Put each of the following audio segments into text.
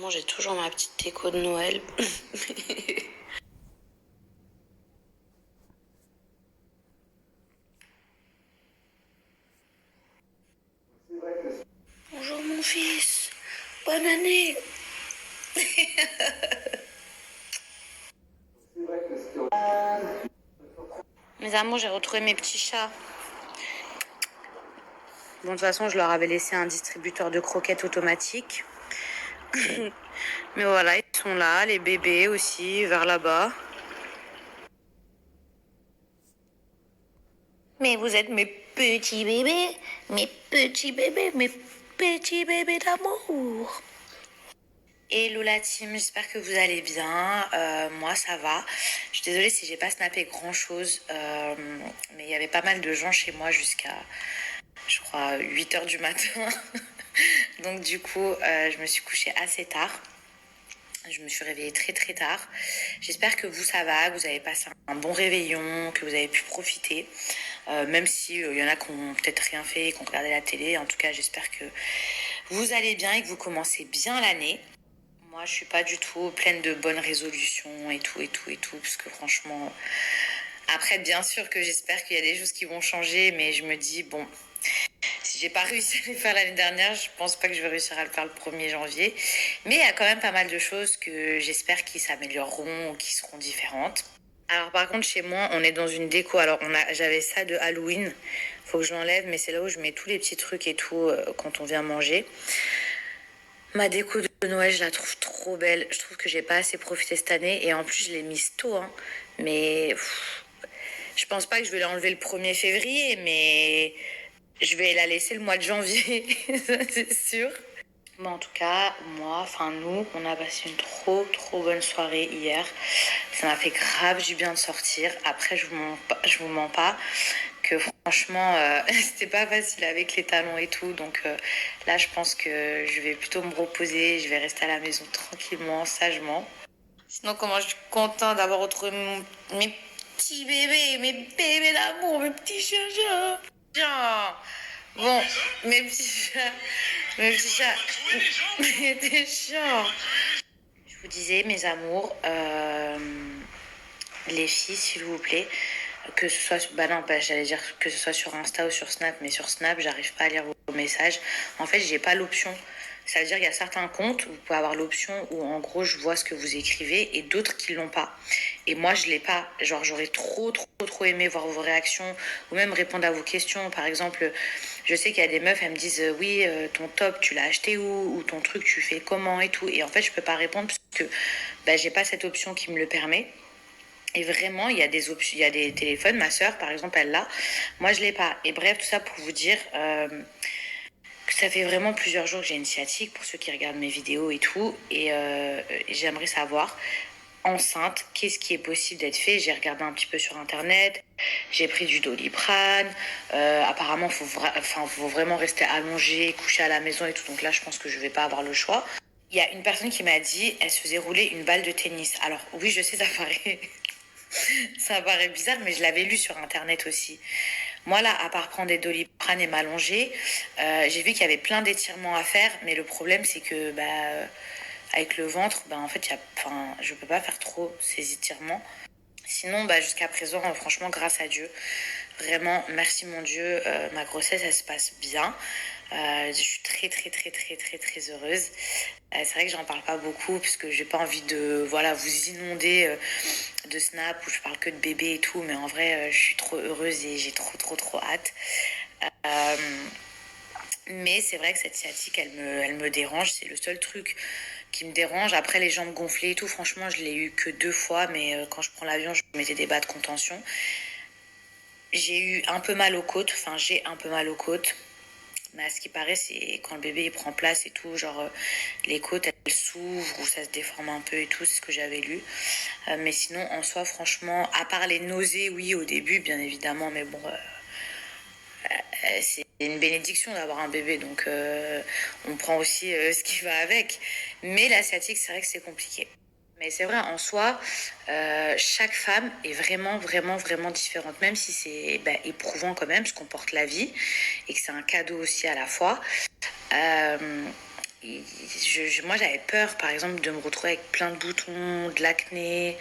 Vraiment, j'ai toujours ma petite déco de Noël. Bonjour mon fils, bonne année. Mes amours, j'ai retrouvé mes petits chats. Bon, de toute façon, je leur avais laissé un distributeur de croquettes automatique. Mais voilà, ils sont là, les bébés aussi, vers là-bas. Mais vous êtes mes petits bébés, mes petits bébés, mes petits bébés d'amour. Hello la team, j'espère que vous allez bien. Moi ça va. Je suis désolée si j'ai pas snappé grand chose, mais il y avait pas mal de gens chez moi jusqu'à, je crois, 8h du matin. Donc du coup, je me suis couchée assez tard. Je me suis réveillée très très tard. J'espère que vous ça va, que vous avez passé un bon réveillon, que vous avez pu profiter. Même si y en a qui ont peut-être rien fait, qui ont regardé la télé. En tout cas, j'espère que vous allez bien et que vous commencez bien l'année. Moi, je suis pas du tout pleine de bonnes résolutions et tout, parce que franchement... Après, bien sûr que j'espère qu'il y a des choses qui vont changer, mais je me dis, bon, si j'ai pas réussi à les faire l'année dernière, je pense pas que je vais réussir à le faire le 1er janvier. Mais il y a quand même pas mal de choses que j'espère qui s'amélioreront ou qui seront différentes. Alors par contre, chez moi, on est dans une déco. Alors j'avais ça de Halloween, faut que je l'enlève, mais c'est là où je mets tous les petits trucs et tout quand on vient manger. Ma déco de Noël, je la trouve trop belle. Je trouve que j'ai pas assez profité cette année. Et en plus, je l'ai mise tôt. Hein. Mais je pense pas que je vais l'enlever le 1er février. Mais je vais la laisser le mois de janvier. Ça, c'est sûr. Bon, en tout cas, nous, on a passé une trop bonne soirée hier. Ça m'a fait grave du bien de sortir. Après, je vous mens pas que franchement, c'était pas facile avec les talons et tout. Donc là, je pense que je vais plutôt me reposer. Je vais rester à la maison tranquillement, sagement. Sinon, comment je suis contente d'avoir retrouvé mes petits bébés, mes bébés d'amour, mes petits chats. Tiens. Bon, mes petits chats, mais t'es chiant. Je vous disais, mes amours, les filles, s'il vous plaît, que ce soit, j'allais dire que ce soit sur Insta ou sur Snap, mais sur Snap, j'arrive pas à lire vos messages. En fait, j'ai pas l'option. Ça veut dire qu'il y a certains comptes où vous pouvez avoir l'option où en gros je vois ce que vous écrivez et d'autres qui l'ont pas. Et moi je l'ai pas. Genre j'aurais trop aimé voir vos réactions ou même répondre à vos questions. Par exemple, je sais qu'il y a des meufs, elles me disent oui, ton top tu l'as acheté où, ou ton truc tu fais comment et tout. Et en fait je peux pas répondre parce que j'ai pas cette option qui me le permet. Et vraiment, il y a des options, il y a des téléphones. Ma soeur, par exemple, elle l'a. Moi, je l'ai pas. Et bref, tout ça pour vous dire que ça fait vraiment plusieurs jours que j'ai une sciatique pour ceux qui regardent mes vidéos et tout. Et j'aimerais savoir, enceinte, qu'est-ce qui est possible d'être fait. J'ai regardé un petit peu sur internet. J'ai pris du Doliprane. Apparemment, faut vraiment rester allongé, couché à la maison et tout. Donc là, je pense que je vais pas avoir le choix. Il y a une personne qui m'a dit, elle se faisait rouler une balle de tennis. Alors oui, je sais, ça paraît ça paraît bizarre, mais je l'avais lu sur internet aussi. Moi, là, à part prendre des Doliprane et m'allonger, j'ai vu qu'il y avait plein d'étirements à faire, mais le problème, c'est que avec le ventre, en fait, je peux pas faire trop ces étirements. Sinon, jusqu'à présent, franchement, grâce à Dieu, vraiment, merci mon Dieu, ma grossesse, elle se passe bien. Je suis très heureuse. C'est vrai que j'en parle pas beaucoup parce que j'ai pas envie de vous inonder de snap où je parle que de bébé et tout, mais en vrai, je suis trop heureuse et j'ai trop hâte. Euh, mais c'est vrai que cette sciatique, elle me dérange. C'est le seul truc qui me dérange. Après, les jambes gonflées et tout, franchement, je l'ai eu que 2 fois, mais quand je prends l'avion, je mettais des bas de contention. J'ai eu un peu mal aux côtes, j'ai un peu mal aux côtes. Mais à ce qui paraît, c'est quand le bébé il prend place et tout, genre les côtes elles s'ouvrent ou ça se déforme un peu et tout, c'est ce que j'avais lu. Mais sinon, en soi, franchement, à part les nausées, oui, au début, bien évidemment, mais bon, c'est une bénédiction d'avoir un bébé, donc on prend aussi ce qui va avec. Mais la sciatique, c'est vrai que c'est compliqué. Mais c'est vrai, en soi, chaque femme est vraiment différente, même si c'est éprouvant quand même, parce qu'on porte la vie et que c'est un cadeau aussi à la fois. Euh, moi, j'avais peur, par exemple, de me retrouver avec plein de boutons, de l'acné,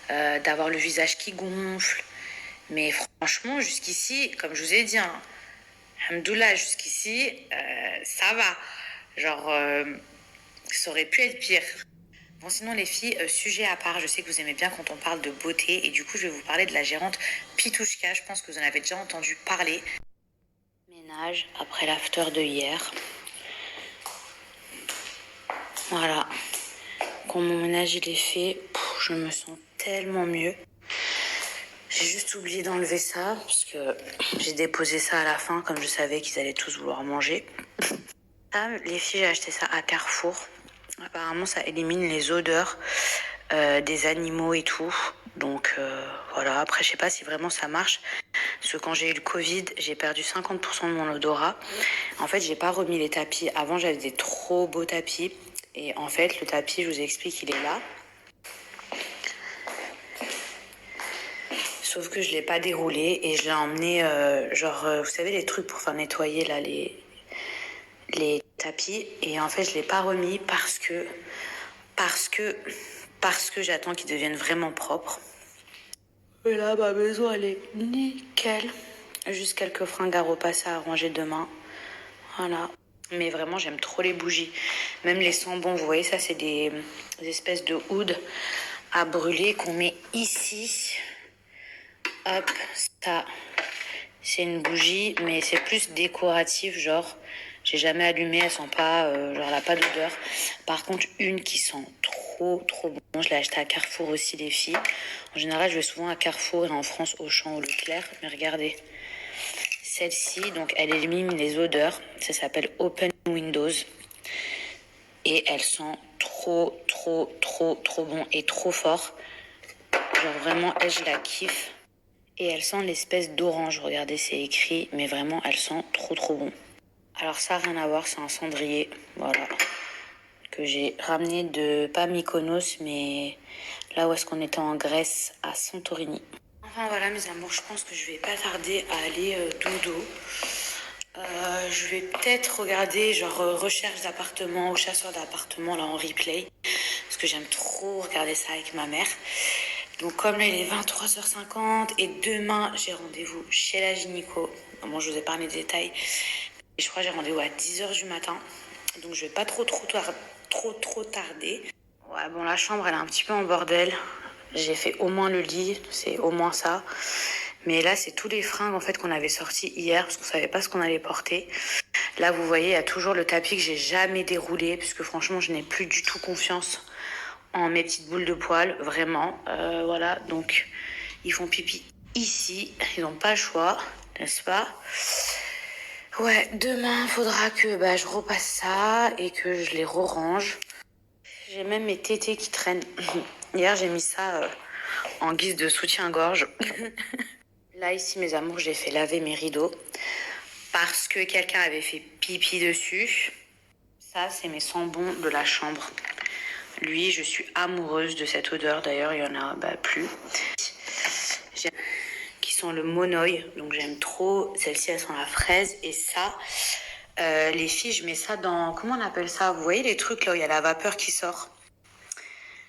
d'avoir le visage qui gonfle. Mais franchement, jusqu'ici, comme je vous ai dit, hein, Alhamdoulilah, jusqu'ici, ça va. Genre, ça aurait pu être pire. Bon, sinon, les filles, sujet à part, je sais que vous aimez bien quand on parle de beauté, et du coup, je vais vous parler de la gérante Pitouchka. Je pense que vous en avez déjà entendu parler. Ménage après l'after de hier. Voilà. Quand mon ménage il est fait, je me sens tellement mieux. J'ai juste oublié d'enlever ça, parce que j'ai déposé ça à la fin, comme je savais qu'ils allaient tous vouloir manger. Ah, les filles, j'ai acheté ça à Carrefour. Apparemment, ça élimine les odeurs des animaux et tout. Donc voilà, après, je sais pas si vraiment ça marche. Parce que quand j'ai eu le Covid, j'ai perdu 50% de mon odorat. En fait, j'ai pas remis les tapis. Avant, j'avais des trop beaux tapis. Et en fait, le tapis, je vous explique, il est là. Sauf que je l'ai pas déroulé et je l'ai emmené, vous savez, les trucs pour faire nettoyer là, les tapis. Et en fait, je l'ai pas remis parce que j'attends qu'ils deviennent vraiment propres. Et là, ma maison, elle est nickel. Juste quelques fringues à repasser à ranger demain. Voilà. Mais vraiment, j'aime trop les bougies. Même les sambons, vous voyez, ça, c'est des espèces de oud à brûler qu'on met ici. Hop, ça, c'est une bougie, mais c'est plus décoratif, genre, j'ai jamais allumé, elle sent pas, genre, elle a pas d'odeur. Par contre, une qui sent trop, trop bon, je l'ai achetée à Carrefour aussi, les filles. En général, je vais souvent à Carrefour et en France, Auchan ou Leclerc, mais regardez. Celle-ci, donc, elle élimine les odeurs, ça s'appelle Open Windows. Et elle sent trop, trop, trop, trop bon et trop fort. Genre, vraiment, elle, je la kiffe. Et elle sent l'espèce d'orange, regardez, c'est écrit, mais vraiment, elle sent trop trop bon. Alors ça, rien à voir, c'est un cendrier, voilà, que j'ai ramené de, pas Mykonos, mais là où est-ce qu'on était en Grèce, à Santorini. Enfin voilà mes amours, je pense que je vais pas tarder à aller dodo. Je vais peut-être regarder recherche d'appartement ou chasseur d'appartement là en replay, parce que j'aime trop regarder ça avec ma mère. Donc comme là il est 23h50 et demain j'ai rendez-vous chez la gynéco. Bon, je vous ai pas mes détails. Et je crois que j'ai rendez-vous à 10h du matin. Donc je vais pas trop tarder. Ouais, bon, la chambre elle est un petit peu en bordel. J'ai fait au moins le lit, c'est au moins ça. Mais là c'est tous les fringues en fait qu'on avait sortis hier parce qu'on savait pas ce qu'on allait porter. Là vous voyez il y a toujours le tapis que j'ai jamais déroulé puisque franchement je n'ai plus du tout confiance en mes petites boules de poils, vraiment. Voilà, donc ils font pipi ici, ils n'ont pas le choix, n'est-ce pas? Ouais, demain, il faudra que je repasse ça et que je les re-range. J'ai même mes tétés qui traînent. Hier, j'ai mis ça en guise de soutien-gorge. Là, ici, mes amours, j'ai fait laver mes rideaux parce que quelqu'un avait fait pipi dessus. Ça, c'est mes sambons de la chambre. Lui, je suis amoureuse de cette odeur. D'ailleurs, il y en a plus. Qui sont le monoï. Donc, j'aime trop. Celle-ci, elles sont la fraise. Et ça, les filles, je mets ça dans... Comment on appelle ça? Vous voyez les trucs là où il y a la vapeur qui sort?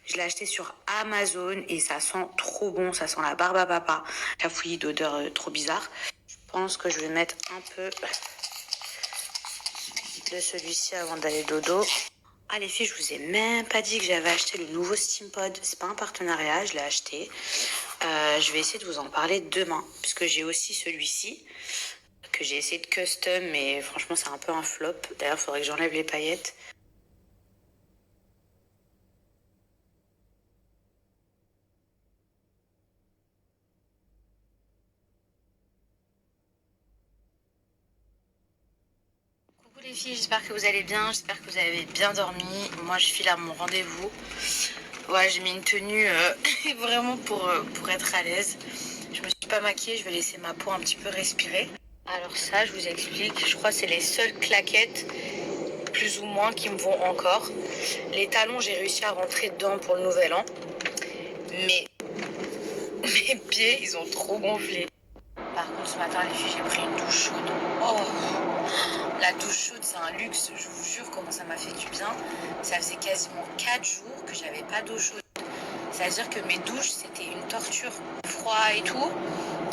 Je l'ai acheté sur Amazon et ça sent trop bon. Ça sent la barbe à papa. Cafouillis d'odeur trop bizarre. Je pense que je vais mettre un peu de celui-ci avant d'aller dodo. Ah les filles, je vous ai même pas dit que j'avais acheté le nouveau Steampod. C'est pas un partenariat, je l'ai acheté. Je vais essayer de vous en parler demain, puisque j'ai aussi celui-ci que j'ai essayé de custom, mais franchement c'est un peu un flop. D'ailleurs, il faudrait que j'enlève les paillettes. Coucou les filles, j'espère que vous allez bien, j'espère que vous avez bien dormi. Moi, je file à mon rendez-vous. Ouais, j'ai mis une tenue vraiment pour être à l'aise. Je me suis pas maquillée, je vais laisser ma peau un petit peu respirer. Alors ça, je vous explique, je crois que c'est les seules claquettes, plus ou moins, qui me vont encore. Les talons, j'ai réussi à rentrer dedans pour le nouvel an. Mais mes pieds, ils ont trop gonflé. Par contre, ce matin, les filles, j'ai pris une douche chaude. Oh, la la douche chaude, c'est un luxe. Je vous jure comment ça m'a fait du bien. Ça faisait quasiment 4 jours que j'avais pas d'eau chaude. C'est-à-dire que mes douches, c'était une torture, froid et tout.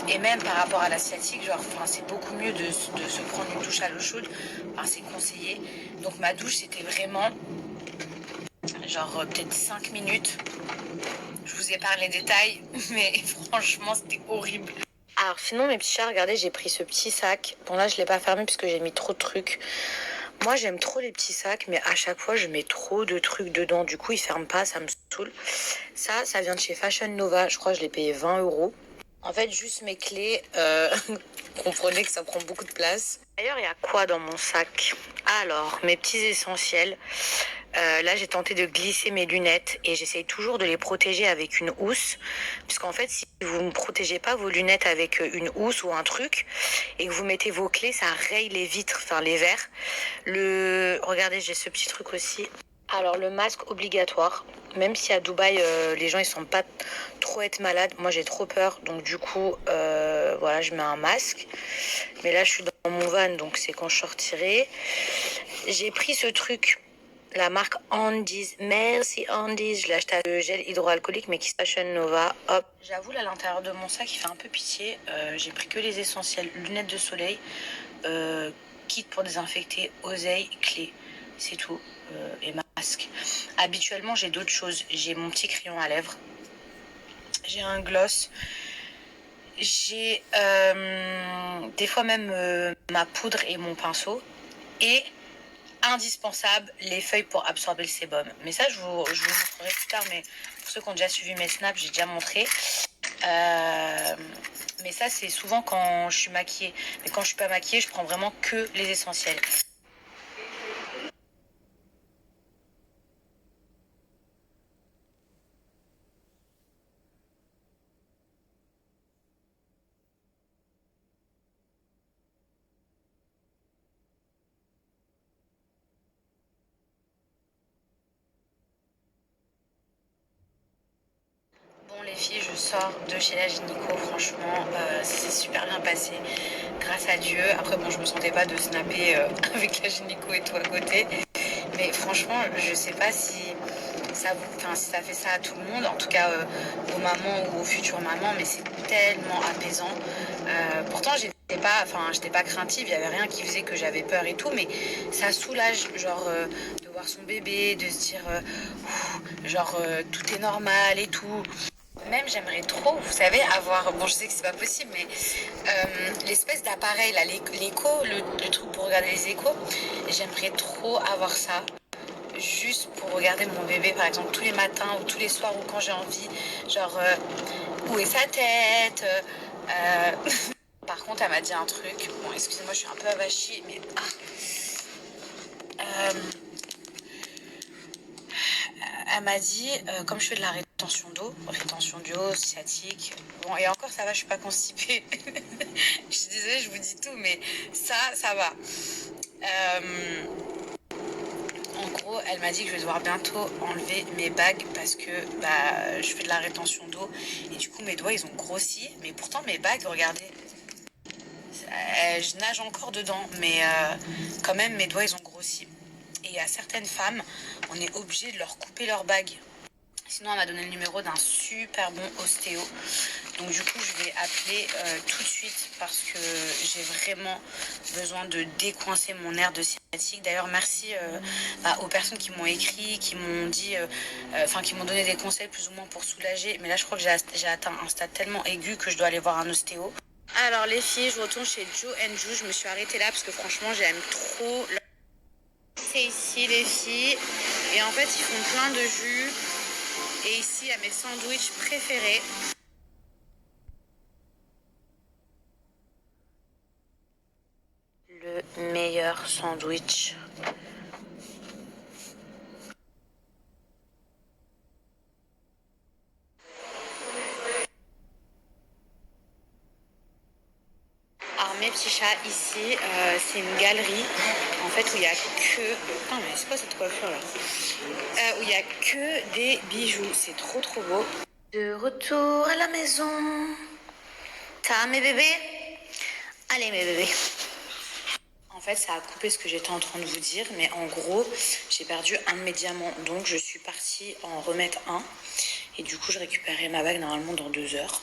Et même par rapport à l'asiatique, genre, enfin, c'est beaucoup mieux de se prendre une douche à l'eau chaude. Enfin, c'est conseillé. Donc ma douche, c'était vraiment, genre, peut-être 5 minutes. Je vous épargne les détails, mais franchement, c'était horrible. Alors sinon, mes petits chats, regardez, j'ai pris ce petit sac. Bon là, je l'ai pas fermé parce que j'ai mis trop de trucs. Moi, j'aime trop les petits sacs, mais à chaque fois, je mets trop de trucs dedans. Du coup, ils ferment pas, ça me saoule. Ça vient de chez Fashion Nova. Je crois que je l'ai payé 20 €. En fait, juste mes clés, comprenez que ça prend beaucoup de place. D'ailleurs, il y a quoi dans mon sac? Alors, mes petits essentiels. Là, j'ai tenté de glisser mes lunettes et j'essaye toujours de les protéger avec une housse. Puisqu'en fait, si vous ne protégez pas vos lunettes avec une housse ou un truc et que vous mettez vos clés, ça raye les vitres, enfin les verres. Regardez, j'ai ce petit truc aussi. Alors, le masque obligatoire. Même si à Dubaï, les gens ils sont pas trop être malades. Moi, j'ai trop peur. Donc, du coup, voilà, je mets un masque. Mais là, je suis dans mon van, donc c'est quand je sortirai. J'ai pris ce truc. La marque Andes, merci Andes, je l'ai acheté à le gel hydroalcoolique mais qui se Fashion Nova. Hop. J'avoue là, à l'intérieur de mon sac il fait un peu pitié. J'ai pris que les essentiels, lunettes de soleil, kit pour désinfecter, oseille, clé, c'est tout, et masque. Habituellement j'ai d'autres choses, j'ai mon petit crayon à lèvres, j'ai un gloss, j'ai des fois même ma poudre et mon pinceau et indispensable, les feuilles pour absorber le sébum. Mais ça, je vous montrerai plus tard. Mais pour ceux qui ont déjà suivi mes snaps, j'ai déjà montré. Mais ça, c'est souvent quand je suis maquillée. Mais quand je suis pas maquillée, je prends vraiment que les essentiels. Bon les filles, je sors de chez la gynéco, franchement, c'est super bien passé, grâce à Dieu. Après bon, je me sentais pas de snapper avec la gynéco et tout à côté, mais franchement, je sais pas si ça vous, enfin si ça fait ça à tout le monde, en tout cas aux mamans ou aux futures mamans, mais c'est tellement apaisant. Pourtant j'étais pas craintive, il y avait rien qui faisait que j'avais peur et tout, mais ça soulage, genre de voir son bébé, de se dire, genre tout est normal et tout. Même j'aimerais trop, vous savez, avoir, bon je sais que c'est pas possible, mais l'espèce d'appareil là, l'écho, le truc pour regarder les échos, j'aimerais trop avoir ça, juste pour regarder mon bébé par exemple tous les matins ou tous les soirs ou quand j'ai envie, genre où est sa tête. Par contre elle m'a dit un truc, bon excusez-moi je suis un peu avachie, mais elle m'a dit, comme je fais de la rétention d'eau, sciatique, bon, et encore ça va, je suis pas constipée. Je suis désolée, je vous dis tout, mais ça va. En gros, elle m'a dit que je vais devoir bientôt enlever mes bagues parce que bah, je fais de la rétention d'eau et du coup mes doigts ils ont grossi, mais pourtant mes bagues, regardez, je nage encore dedans, mais quand même mes doigts ils ont grossi. Et à certaines femmes, on est obligé de leur couper leurs bagues. Sinon, elle m'a donné le numéro d'un super bon ostéo. Donc du coup, je vais appeler tout de suite parce que j'ai vraiment besoin de décoincer mon nerf de sciatique. D'ailleurs, merci aux personnes qui m'ont écrit, qui m'ont dit, qui m'ont donné des conseils plus ou moins pour soulager. Mais là, je crois que j'ai atteint un stade tellement aigu que je dois aller voir un ostéo. Alors les filles, je retourne chez Joe Ju. Je me suis arrêtée là parce que franchement, j'aime trop. C'est ici les filles. Et en fait, ils font plein de jus. Et ici, il y a mes sandwichs préférés. Le meilleur sandwich. Alors mes petits chats, ici, c'est une galerie, en fait, où il n'y a que... Putain, mais c'est quoi cette coiffure là? Où il n'y a que des bijoux, c'est trop trop beau. De retour à la maison. T'as mes bébés? Allez mes bébés. En fait, ça a coupé ce que j'étais en train de vous dire, mais en gros, j'ai perdu un de mes diamants, donc je suis partie en remettre un. Et du coup, je récupérerai ma bague normalement dans 2 heures.